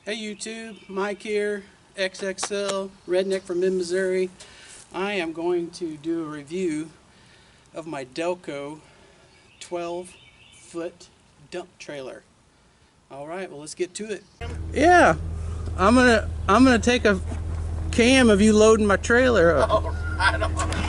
Hey YouTube, Mike here, XXL, redneck from mid-Missouri. I am going to do a review of my Delco 12-foot dump trailer. Alright, well let's get to it. Yeah, I'm gonna take a cam of you loading my trailer up. Oh, right on.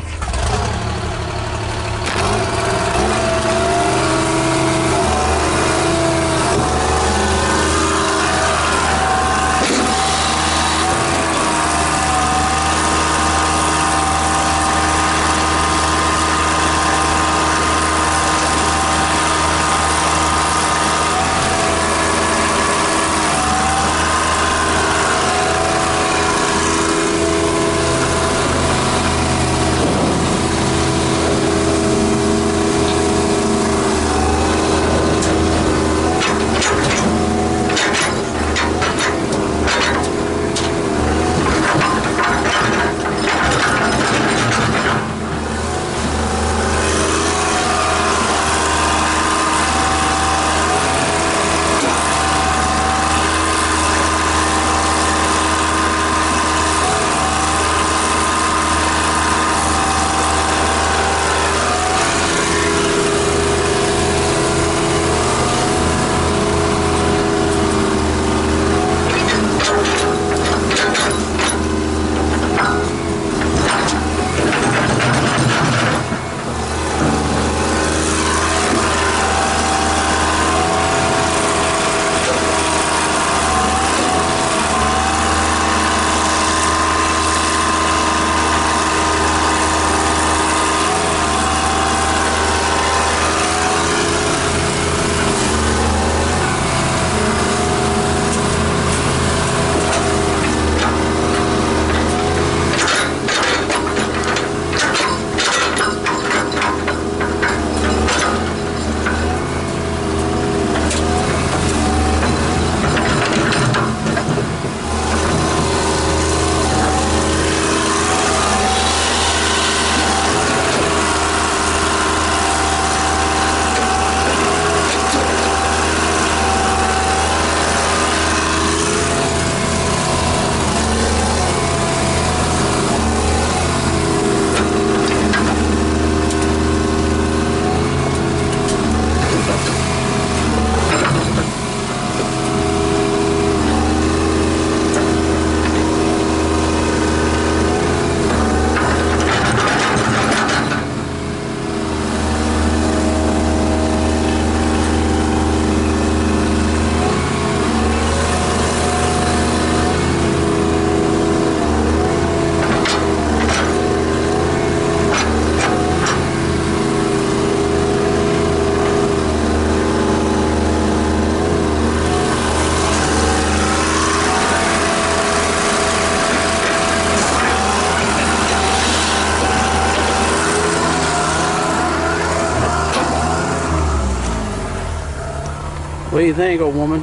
What do you think, old woman?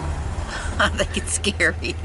I think it's scary.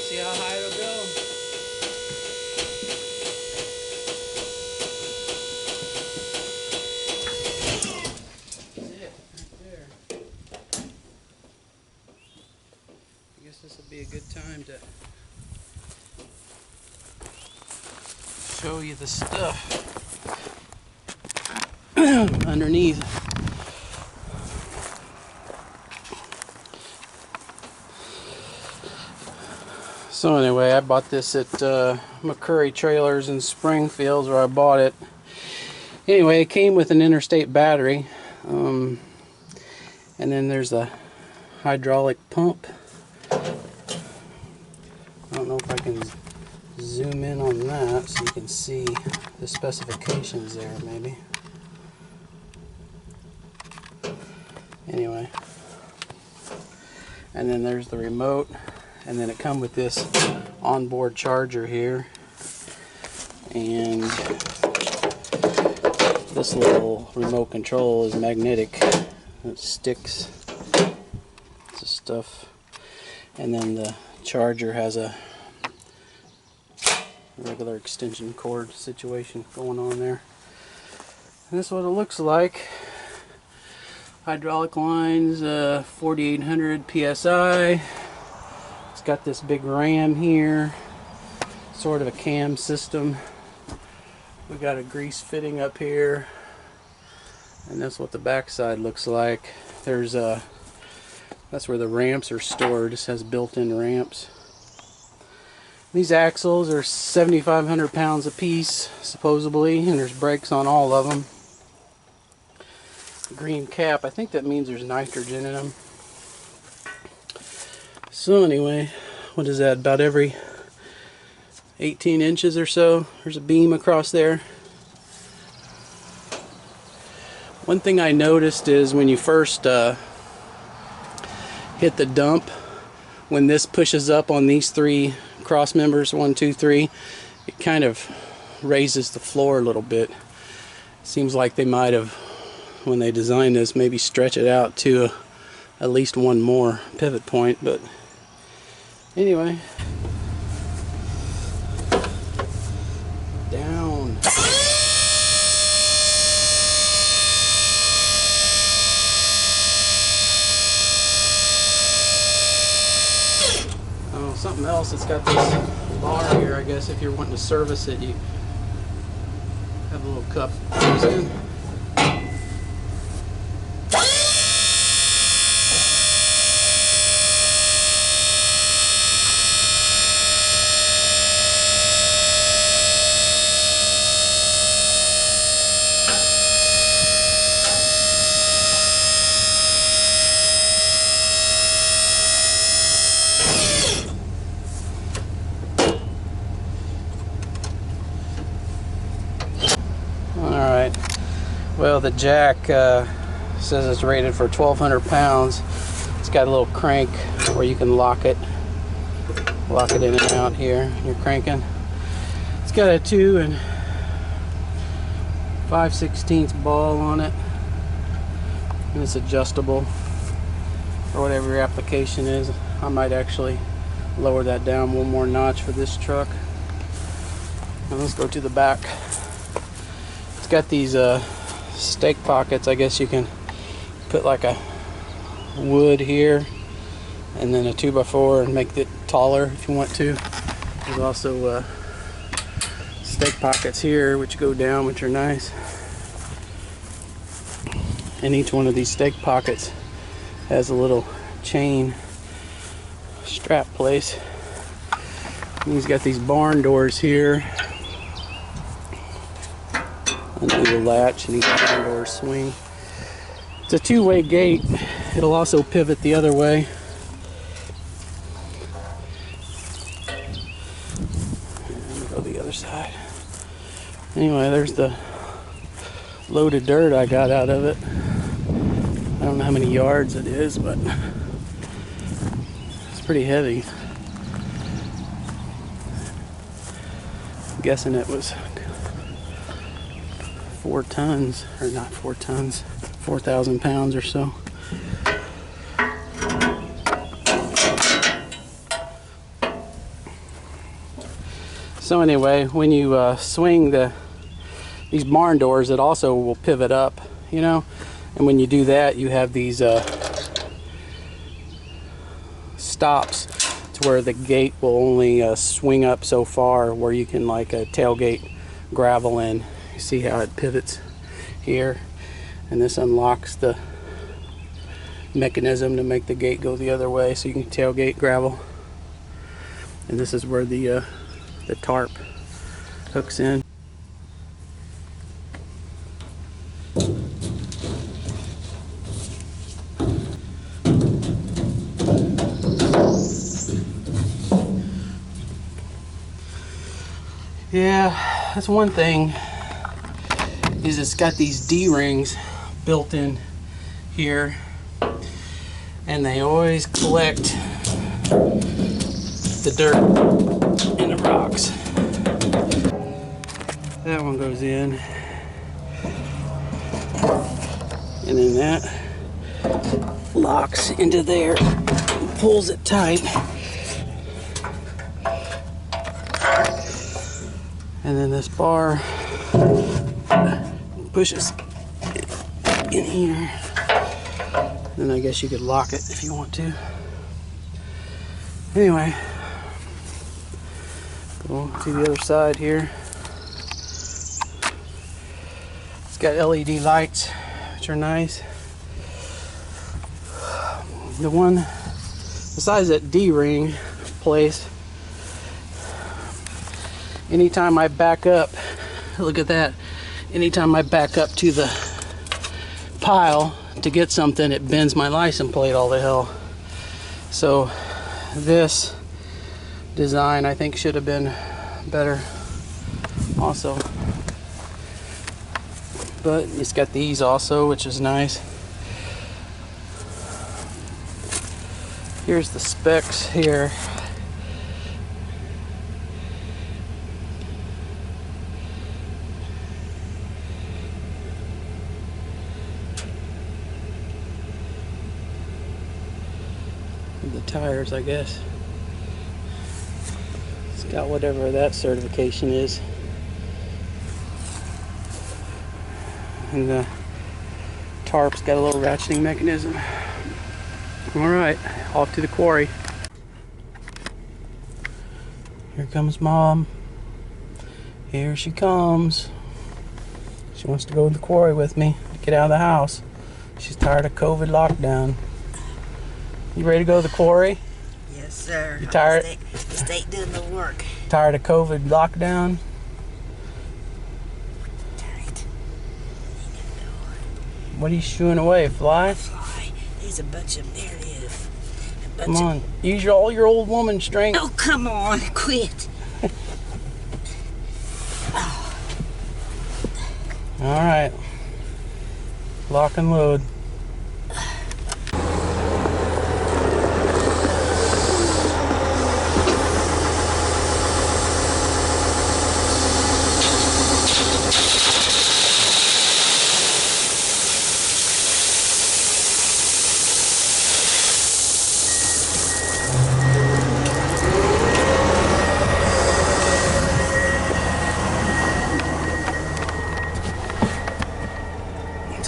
See how high it'll go. That's it, right there. I guess this will be a good time to show you the stuff underneath. So anyway, I bought this at McCurry Trailers in Springfield, where I bought it. Anyway, it came with an interstate battery, and then there's a hydraulic pump. I don't know if I can zoom in on that so you can see the specifications there, maybe. Anyway, and then there's the remote. And then it comes with this onboard charger here, and this little remote control is magnetic. It sticks to stuff, and then the charger has a regular extension cord situation going on there. And this is what it looks like. Hydraulic lines, 4800 psi. It's got this big ram here, sort of a cam system. We got a grease fitting up here, and that's what the back side looks like. There's that's where the ramps are stored. This has built-in ramps. These axles are 7,500 pounds a piece, supposedly, and there's brakes on all of them. Green cap, I think that means there's nitrogen in them. So anyway, what is that, about every 18 inches or so, there's a beam across there. One thing I noticed is when you first hit the dump, when this pushes up on these three cross members, 1, 2, 3, it kind of raises the floor a little bit. Seems like they might have, when they designed this, maybe stretch it out to at least one more pivot point, but anyway, down. Oh, something else. It's got this bar here. I guess if you're wanting to service it, you have a little cup that goes in. Alright, well, the jack says it's rated for 1,200 pounds. It's got a little crank where you can lock it in and out here. You're cranking. It's got a 2 5/16 ball on it, and it's adjustable for whatever your application is. I might actually lower that down one more notch for this truck. Now let's go to the back. It's got these stake pockets. I guess you can put like a wood here and then a 2x4 and make it taller if you want to. There's also stake pockets here which go down, which are nice. And each one of these stake pockets has a little chain strap place. And he's got these barn doors here. And a little latch, and these barn doors swing. It's a two-way gate. It'll also pivot the other way. And go the other side. Anyway, there's the load of dirt I got out of it. I don't know how many yards it is, but it's pretty heavy. I'm guessing it was 4 tons, or not 4 tons, 4,000 pounds or so. So anyway, when you swing these barn doors, it also will pivot up, you know, and when you do that, you have these stops to where the gate will only swing up so far, where you can like tailgate gravel in. You see how it pivots here, and this unlocks the mechanism to make the gate go the other way, so you can tailgate gravel. And this is where the tarp hooks in. Yeah, that's one thing, is it's got these D-rings built in here, and they always collect the dirt and the rocks. That one goes in, and then that locks into there, pulls it tight. And then this bar pushes in here. Then I guess you could lock it if you want to. Anyway, go to the other side here. It's got LED lights, which are nice. The one besides that D-ring place, anytime I back up, look at that, anytime I back up to the pile to get something, it bends my license plate all the hell. So this design I think should have been better also. But it's got these also, which is nice. Here's the specs here. The tires, I guess. It's got whatever that certification is. And the tarp's got a little ratcheting mechanism. Alright, off to the quarry. Here comes Mom. Here she comes. She wants to go to the quarry with me, get out of the house. She's tired of COVID lockdown. You ready to go to the quarry? Yes, sir. You tired? Stay doing the work. Tired of COVID lockdown? Tired. What are you shooing away? Fly? Fly. There's a bunch of them. There it is. Come on. Use all your old woman strength. Oh, come on. Quit. Alright. Lock and load.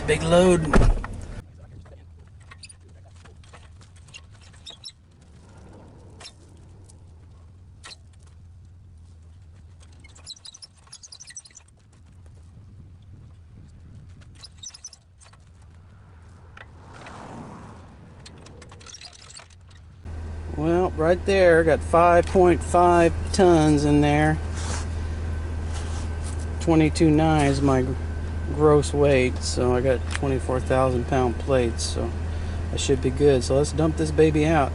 Big load. Well, right there, got 5.5 tons in there. 22.9 is my gross weight, so I got 24,000 pound plates, so I should be good. So let's dump this baby out.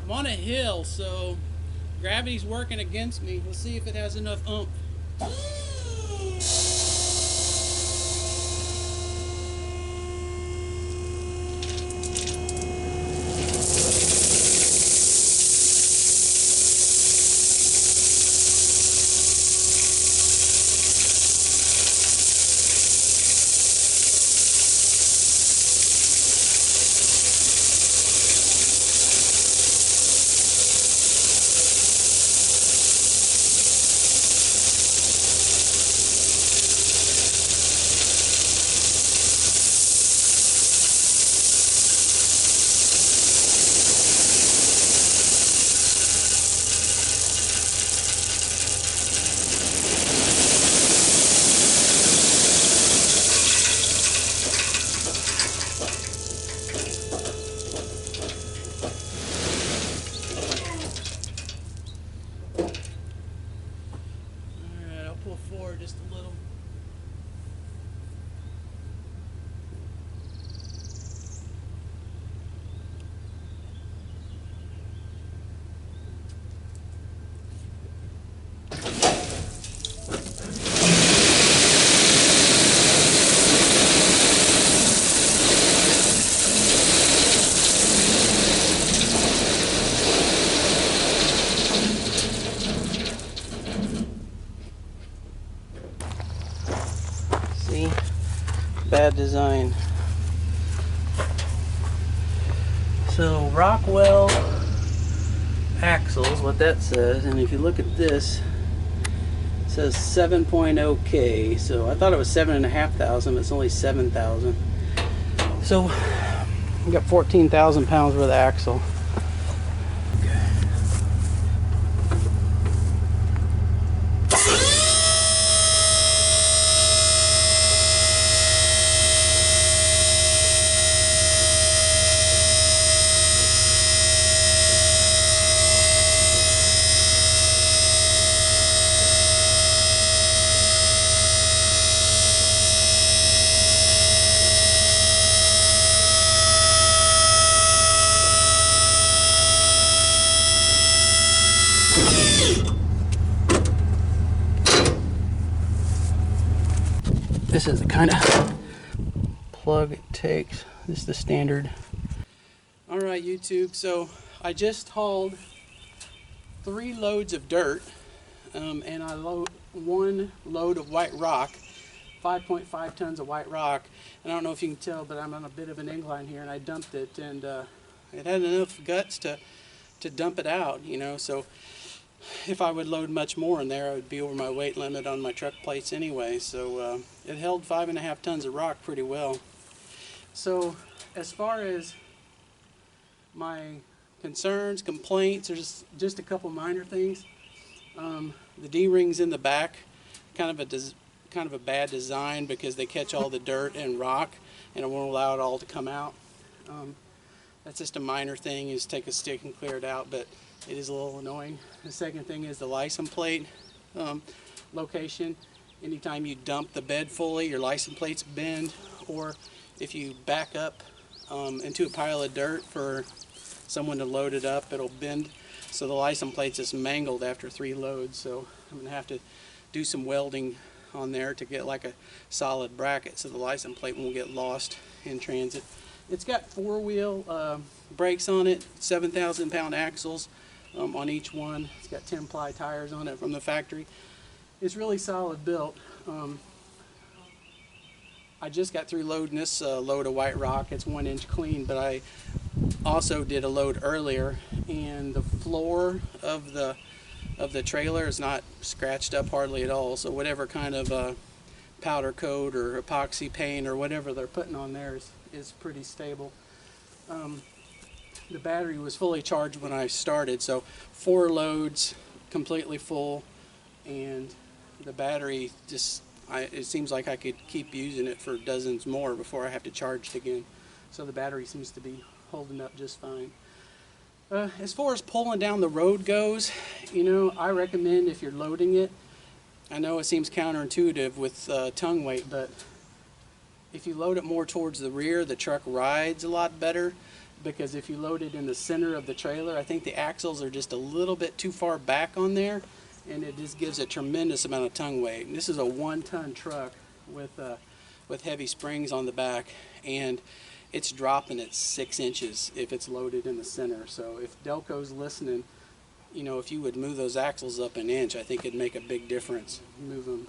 I'm on a hill, so gravity's working against me. We'll see if it has enough oomph. Pull forward just a little. See? Bad design. So Rockwell axles, what that says, and if you look at this, it says 7.0K. So I thought it was 7,500, but it's only 7,000. So we got 14,000 pounds worth of axle. This is the kind of plug it takes. This is the standard. All right, YouTube. So I just hauled 3 loads of dirt, and I load 1 load of white rock, 5.5 tons of white rock. And I don't know if you can tell, but I'm on a bit of an incline here, and I dumped it, and it had enough guts to dump it out, you know. So if I would load much more in there, I would be over my weight limit on my truck plates anyway. So it held 5.5 tons of rock pretty well. So as far as my concerns, complaints, there's just a couple minor things. The D-rings in the back, kind of a bad design because they catch all the dirt and rock and it won't allow it all to come out. That's just a minor thing, is take a stick and clear it out, but it is a little annoying. The second thing is the license plate location. Anytime you dump the bed fully, your license plates bend, or if you back up into a pile of dirt for someone to load it up, it'll bend. So the license plate's just mangled after 3 loads. So I'm gonna have to do some welding on there to get like a solid bracket so the license plate won't get lost in transit. It's got 4-wheel brakes on it, 7,000 pound axles on each one. It's got 10-ply tires on it from the factory. It's really solid built. I just got through loading this load of white rock. It's 1 inch clean, but I also did a load earlier, and the floor of the trailer is not scratched up hardly at all. So whatever kind of powder coat or epoxy paint or whatever they're putting on there is pretty stable. The battery was fully charged when I started, so 4 loads completely full, and the battery just, it seems like I could keep using it for dozens more before I have to charge it again. So the battery seems to be holding up just fine. As far as pulling down the road goes, you know, I recommend if you're loading it, I know it seems counterintuitive with tongue weight, but if you load it more towards the rear, the truck rides a lot better. because if you load it in the center of the trailer, I think the axles are just a little bit too far back on there, and it just gives a tremendous amount of tongue weight. And this is a 1-ton truck with heavy springs on the back, and it's dropping at 6 inches if it's loaded in the center. So if Delco's listening, you know, if you would move those axles up an inch, I think it'd make a big difference. Move them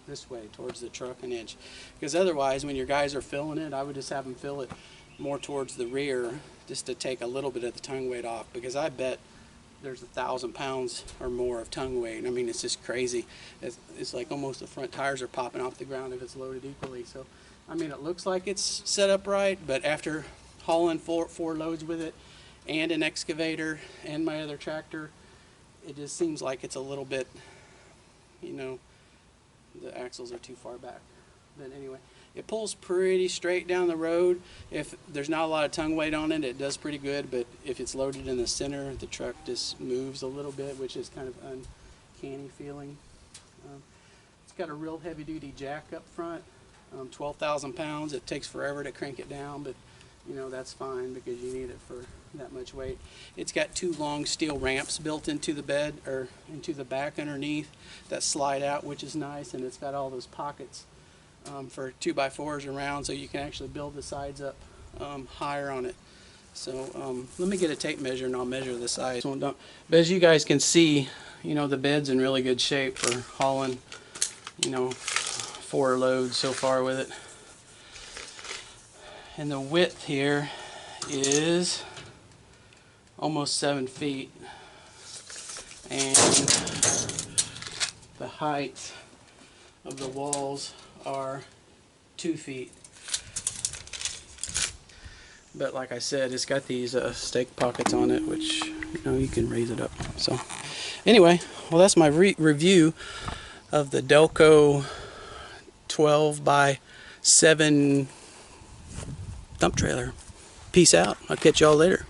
this way towards the truck an inch, because otherwise when your guys are filling it, I would just have them fill it more towards the rear just to take a little bit of the tongue weight off, because I bet there's 1,000 pounds or more of tongue weight. I mean, it's just crazy. It's like almost the front tires are popping off the ground if it's loaded equally. So I mean, it looks like it's set up right, but after hauling four loads with it and an excavator and my other tractor, it just seems like it's a little bit, you know, the axles are too far back. But anyway, it pulls pretty straight down the road. If there's not a lot of tongue weight on it, it does pretty good, but if it's loaded in the center, the truck just moves a little bit, which is kind of uncanny feeling. It's got a real heavy duty jack up front, 12,000 pounds. It takes forever to crank it down, but you know, that's fine because you need it for that much weight. It's got 2 long steel ramps built into the bed, or into the back underneath, that slide out, which is nice, and it's got all those pockets for 2x4s around, so you can actually build the sides up higher on it. So let me get a tape measure and I'll measure the size. But as you guys can see, you know, the bed's in really good shape for hauling, you know, 4 loads so far with it. And the width here is almost 7 feet, and the height of the walls are 2 feet. But like I said, it's got these stake pockets on it, which, you know, you can raise it up. So anyway, well, that's my review of the Delco 12x7 dump trailer. Peace out. I'll catch y'all later.